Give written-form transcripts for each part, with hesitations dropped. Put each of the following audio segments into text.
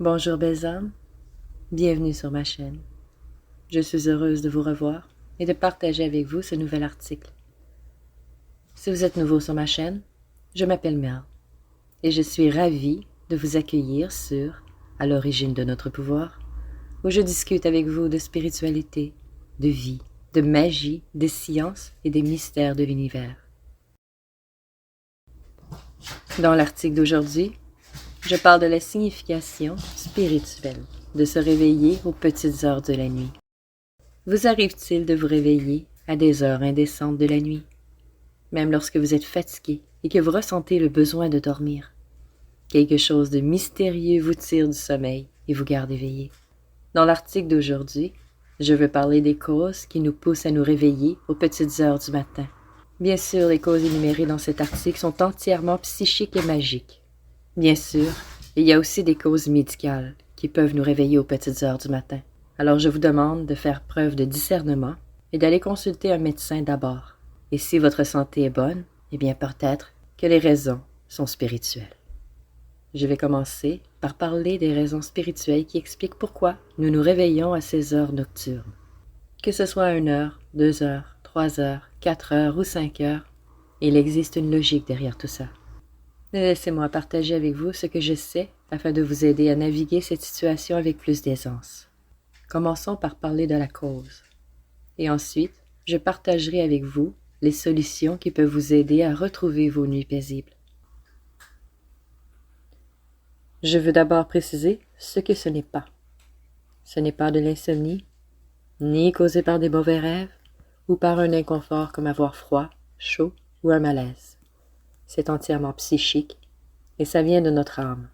Bonjour belles âmes, bienvenue sur ma chaîne. Je suis heureuse de vous revoir et de partager avec vous ce nouvel article. Si vous êtes nouveau sur ma chaîne, je m'appelle Merle et je suis ravie de vous accueillir sur À l'origine de notre pouvoir, où je discute avec vous de spiritualité, de vie, de magie, des sciences et des mystères de l'univers. Dans l'article d'aujourd'hui, je parle de la signification spirituelle de se réveiller aux petites heures de la nuit. Vous arrive-t-il de vous réveiller à des heures indécentes de la nuit, même lorsque vous êtes fatigué et que vous ressentez le besoin de dormir? Quelque chose de mystérieux vous tire du sommeil et vous garde éveillé. Dans l'article d'aujourd'hui, je veux parler des causes qui nous poussent à nous réveiller aux petites heures du matin. Bien sûr, les causes énumérées dans cet article sont entièrement psychiques et magiques. Bien sûr, il y a aussi des causes médicales qui peuvent nous réveiller aux petites heures du matin. Alors je vous demande de faire preuve de discernement et d'aller consulter un médecin d'abord. Et si votre santé est bonne, eh bien peut-être que les raisons sont spirituelles. Je vais commencer par parler des raisons spirituelles qui expliquent pourquoi nous nous réveillons à ces heures nocturnes. Que ce soit 1 heure, 2 heures, 3 heures, 4 heures ou 5 heures, il existe une logique derrière tout ça. Laissez-moi partager avec vous ce que je sais afin de vous aider à naviguer cette situation avec plus d'aisance. Commençons par parler de la cause. Et ensuite, je partagerai avec vous les solutions qui peuvent vous aider à retrouver vos nuits paisibles. Je veux d'abord préciser ce que ce n'est pas. Ce n'est pas de l'insomnie, ni causé par des mauvais rêves ou par un inconfort comme avoir froid, chaud ou un malaise. C'est entièrement psychique et ça vient de notre âme.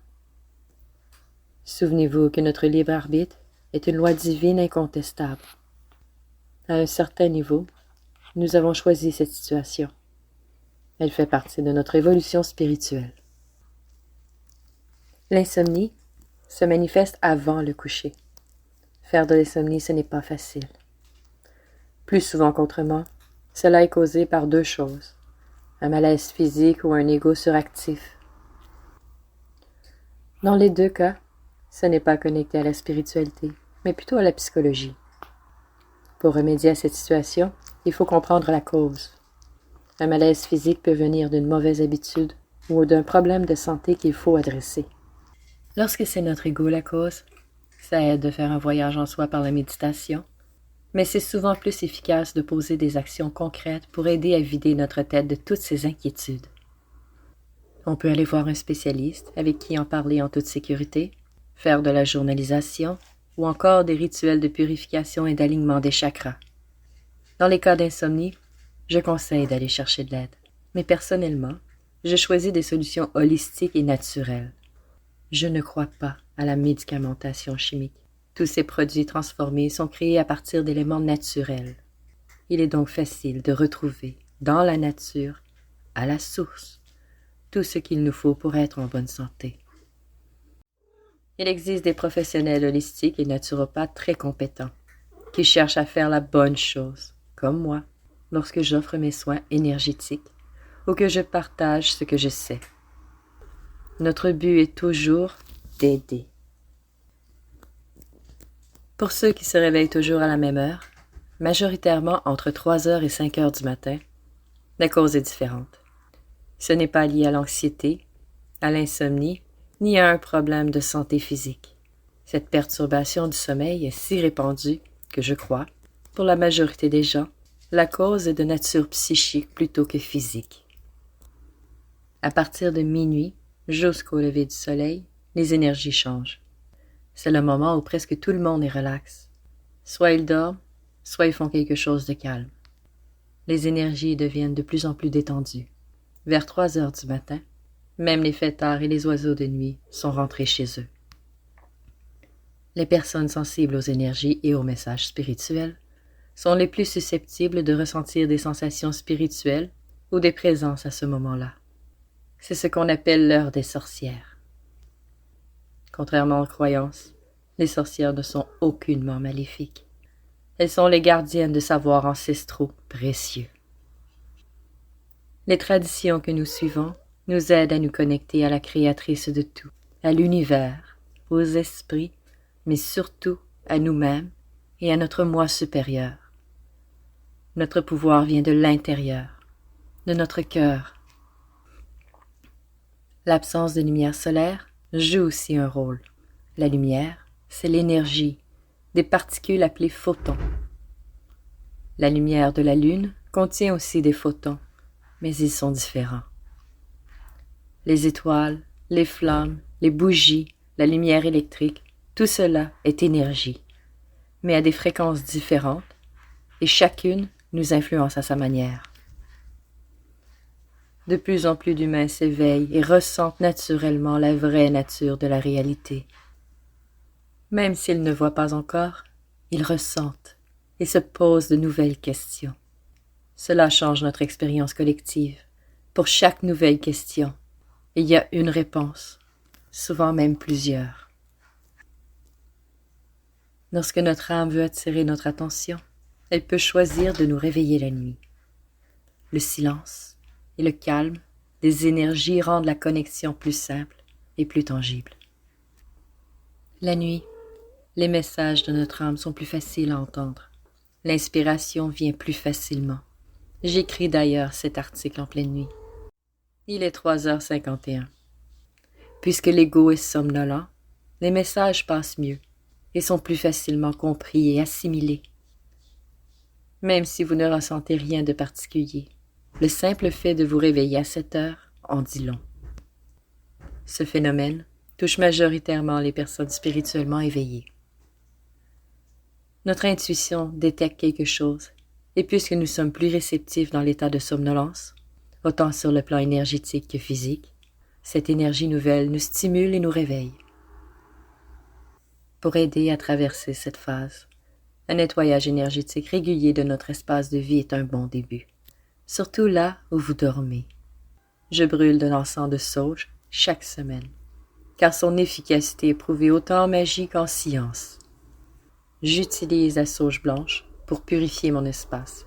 Souvenez-vous que notre libre arbitre est une loi divine incontestable. À un certain niveau, nous avons choisi cette situation. Elle fait partie de notre évolution spirituelle. L'insomnie se manifeste avant le coucher. Faire de l'insomnie, ce n'est pas facile. Plus souvent qu'autrement, cela est causé par 2 choses, un malaise physique ou un ego suractif. Dans les 2 cas, ce n'est pas connecté à la spiritualité, mais plutôt à la psychologie. Pour remédier à cette situation, il faut comprendre la cause. Un malaise physique peut venir d'une mauvaise habitude ou d'un problème de santé qu'il faut adresser. Lorsque c'est notre ego la cause, ça aide de faire un voyage en soi par la méditation, mais c'est souvent plus efficace de poser des actions concrètes pour aider à vider notre tête de toutes ces inquiétudes. On peut aller voir un spécialiste avec qui en parler en toute sécurité, faire de la journalisation ou encore des rituels de purification et d'alignement des chakras. Dans les cas d'insomnie, je conseille d'aller chercher de l'aide, mais personnellement, je choisis des solutions holistiques et naturelles. Je ne crois pas à la médicamentation chimique. Tous ces produits transformés sont créés à partir d'éléments naturels. Il est donc facile de retrouver, dans la nature, à la source, tout ce qu'il nous faut pour être en bonne santé. Il existe des professionnels holistiques et naturopathes très compétents, qui cherchent à faire la bonne chose, comme moi, lorsque j'offre mes soins énergétiques ou que je partage ce que je sais. Notre but est toujours d'aider. Pour ceux qui se réveillent toujours à la même heure, majoritairement entre 3 heures et 5 heures du matin, la cause est différente. Ce n'est pas lié à l'anxiété, à l'insomnie, ni à un problème de santé physique. Cette perturbation du sommeil est si répandue que je crois, pour la majorité des gens, la cause est de nature psychique plutôt que physique. À partir de minuit, jusqu'au lever du soleil, les énergies changent. C'est le moment où presque tout le monde est relax. Soit ils dorment, soit ils font quelque chose de calme. Les énergies deviennent de plus en plus détendues. Vers 3 heures du matin, même les fêtards et les oiseaux de nuit sont rentrés chez eux. Les personnes sensibles aux énergies et aux messages spirituels sont les plus susceptibles de ressentir des sensations spirituelles ou des présences à ce moment-là. C'est ce qu'on appelle l'heure des sorcières. Contrairement aux croyances, les sorcières ne sont aucunement maléfiques. Elles sont les gardiennes de savoirs ancestraux précieux. Les traditions que nous suivons nous aident à nous connecter à la créatrice de tout, à l'univers, aux esprits, mais surtout à nous-mêmes et à notre moi supérieur. Notre pouvoir vient de l'intérieur, de notre cœur. L'absence de lumière solaire joue aussi un rôle. La lumière, c'est l'énergie, des particules appelées photons. La lumière de la Lune contient aussi des photons, mais ils sont différents. Les étoiles, les flammes, les bougies, la lumière électrique, tout cela est énergie, mais à des fréquences différentes, et chacune nous influence à sa manière. De plus en plus d'humains s'éveillent et ressentent naturellement la vraie nature de la réalité. Même s'ils ne voient pas encore, ils ressentent et se posent de nouvelles questions. Cela change notre expérience collective. Pour chaque nouvelle question, il y a une réponse, souvent même plusieurs. Lorsque notre âme veut attirer notre attention, elle peut choisir de nous réveiller la nuit. Le silence et le calme des énergies rendent la connexion plus simple et plus tangible. La nuit, les messages de notre âme sont plus faciles à entendre. L'inspiration vient plus facilement. J'écris d'ailleurs cet article en pleine nuit. Il est 3h51. Puisque l'ego est somnolent, les messages passent mieux et sont plus facilement compris et assimilés. Même si vous ne ressentez rien de particulier, le simple fait de vous réveiller à 7 heures en dit long. Ce phénomène touche majoritairement les personnes spirituellement éveillées. Notre intuition détecte quelque chose, et puisque nous sommes plus réceptifs dans l'état de somnolence, autant sur le plan énergétique que physique, cette énergie nouvelle nous stimule et nous réveille. Pour aider à traverser cette phase, un nettoyage énergétique régulier de notre espace de vie est un bon début, surtout là où vous dormez. Je brûle de l'encens de sauge chaque semaine, car son efficacité est prouvée autant en magie qu'en science. J'utilise la sauge blanche pour purifier mon espace.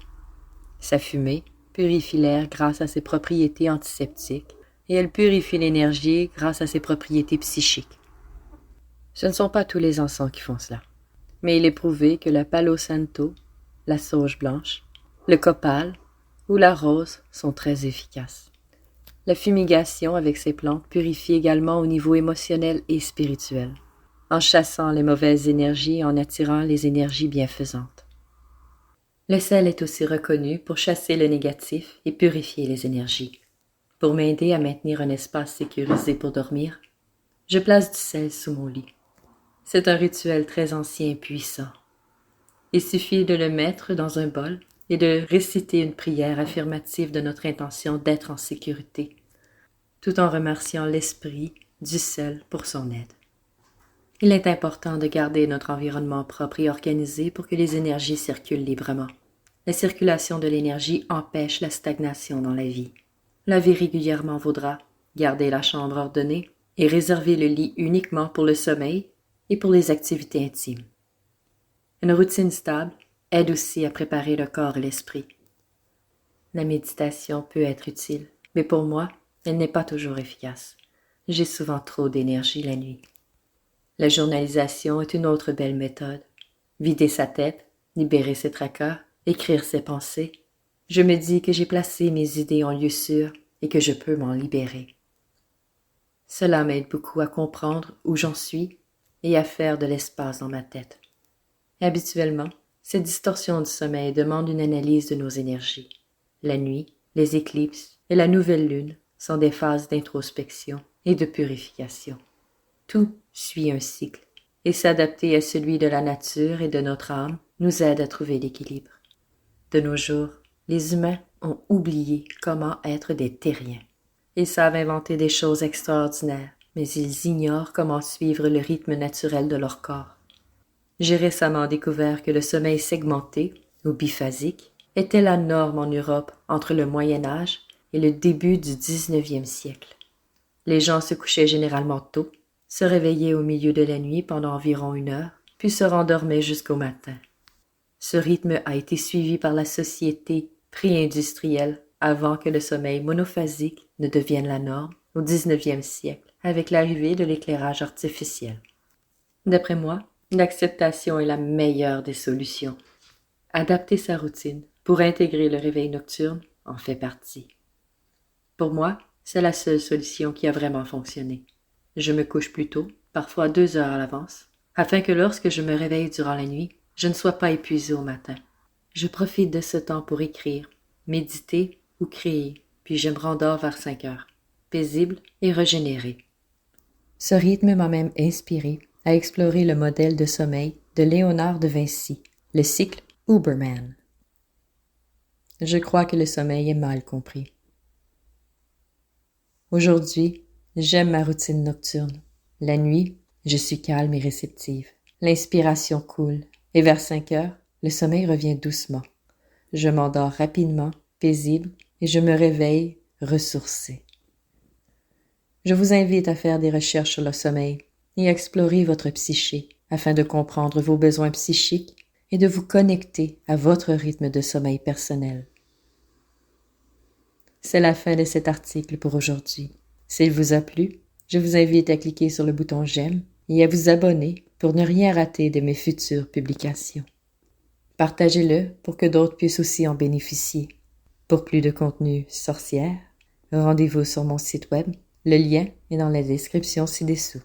Sa fumée purifie l'air grâce à ses propriétés antiseptiques et elle purifie l'énergie grâce à ses propriétés psychiques. Ce ne sont pas tous les encens qui font cela, mais il est prouvé que le palo santo, la sauge blanche, le copal ou la rose sont très efficaces. La fumigation avec ces plantes purifie également au niveau émotionnel et spirituel, en chassant les mauvaises énergies et en attirant les énergies bienfaisantes. Le sel est aussi reconnu pour chasser le négatif et purifier les énergies. Pour m'aider à maintenir un espace sécurisé pour dormir, je place du sel sous mon lit. C'est un rituel très ancien et puissant. Il suffit de le mettre dans un bol et de réciter une prière affirmative de notre intention d'être en sécurité, tout en remerciant l'esprit du sel pour son aide. Il est important de garder notre environnement propre et organisé pour que les énergies circulent librement. La circulation de l'énergie empêche la stagnation dans la vie. Laver régulièrement vos draps, garder la chambre ordonnée et réserver le lit uniquement pour le sommeil et pour les activités intimes. Une routine stable aide aussi à préparer le corps et l'esprit. La méditation peut être utile, mais pour moi, elle n'est pas toujours efficace. J'ai souvent trop d'énergie la nuit. La journalisation est une autre belle méthode. Vider sa tête, libérer ses tracas, écrire ses pensées. Je me dis que j'ai placé mes idées en lieu sûr et que je peux m'en libérer. Cela m'aide beaucoup à comprendre où j'en suis et à faire de l'espace dans ma tête. Habituellement, cette distorsion du sommeil demande une analyse de nos énergies. La nuit, les éclipses et la nouvelle lune sont des phases d'introspection et de purification. Tout suit un cycle, et s'adapter à celui de la nature et de notre âme nous aide à trouver l'équilibre. De nos jours, les humains ont oublié comment être des terriens. Ils savent inventer des choses extraordinaires, mais ils ignorent comment suivre le rythme naturel de leur corps. J'ai récemment découvert que le sommeil segmenté, ou biphasique, était la norme en Europe entre le Moyen Âge et le début du 19e siècle. Les gens se couchaient généralement tôt, se réveillaient au milieu de la nuit pendant environ 1 heure, puis se rendormaient jusqu'au matin. Ce rythme a été suivi par la société pré-industrielle avant que le sommeil monophasique ne devienne la norme au 19e siècle avec l'arrivée de l'éclairage artificiel. D'après moi, l'acceptation est la meilleure des solutions. Adapter sa routine pour intégrer le réveil nocturne en fait partie. Pour moi, c'est la seule solution qui a vraiment fonctionné. Je me couche plus tôt, parfois 2 heures à l'avance, afin que lorsque je me réveille durant la nuit, je ne sois pas épuisée au matin. Je profite de ce temps pour écrire, méditer ou créer, puis je me rendors vers 5 heures, paisible et régénérée. Ce rythme m'a même inspiré à explorer le modèle de sommeil de Léonard de Vinci, le cycle Huberman. Je crois que le sommeil est mal compris. Aujourd'hui, j'aime ma routine nocturne. La nuit, je suis calme et réceptive. L'inspiration coule, et vers 5 heures, le sommeil revient doucement. Je m'endors rapidement, paisible, et je me réveille ressourcée. Je vous invite à faire des recherches sur le sommeil et à explorer votre psyché afin de comprendre vos besoins psychiques et de vous connecter à votre rythme de sommeil personnel. C'est la fin de cet article pour aujourd'hui. S'il vous a plu, je vous invite à cliquer sur le bouton j'aime et à vous abonner pour ne rien rater de mes futures publications. Partagez-le pour que d'autres puissent aussi en bénéficier. Pour plus de contenu sorcière, rendez-vous sur mon site web. Le lien est dans la description ci-dessous.